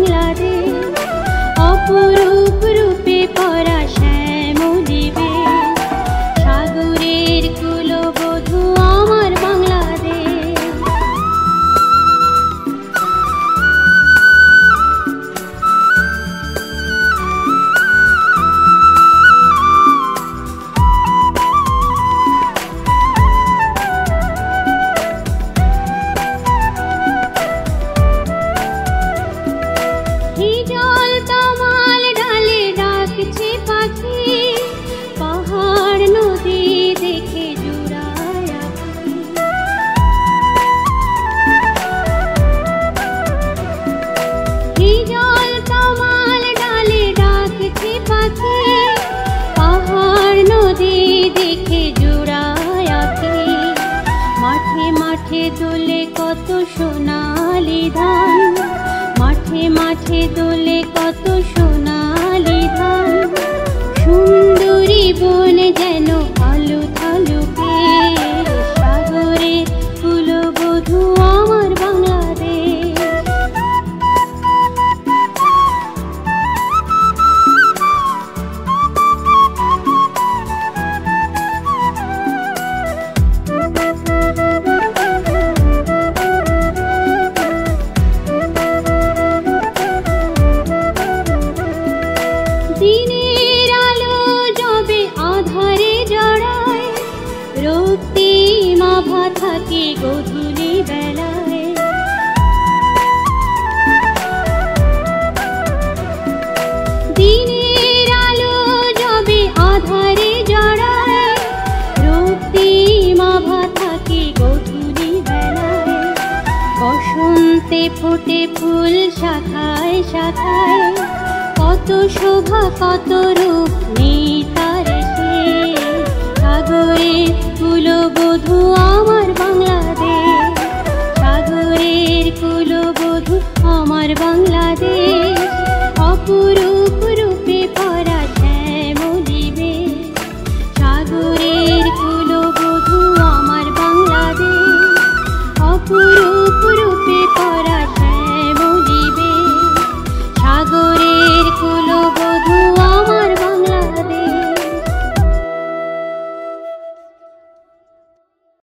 বাংলাদেশ, অপরূপ রূপে পরা শ্যামলী বেশ, সাগরের কুলবধূ আমার বাংলাদেশ। হিজল তমাল ডালে ডাকছে পাখি, পাহাড় নদী দেখে জুড়ায় আঁখি। হিজল তমাল ডালে ডাকছে পাখি, পাহাড় নদী দেখে জুড়ায় আঁখি। মাঠে মাঠে দোলে কত সোনালি ধান, মাঠে মাঠে দোলে কত সোনালি ধান, সুন্দরী বন যেন আলু থালুকে, সাগরে কুলবধূ আমার বাংলাদেশ। দিনের আলো যবে আধারে জড়ায়, রক্তিম আভা থাকে গোধূলি বেলায়। দিনের আলো যবে আধারে জড়ায়, রক্তিম আভা থাকে গোধূলি বেলায়। বসন্তে ফোটে ফুল শাখায় শাখায়, কত শোভা কত রূপ নেই তার শেষ, সাগরে কুলবধূ আমার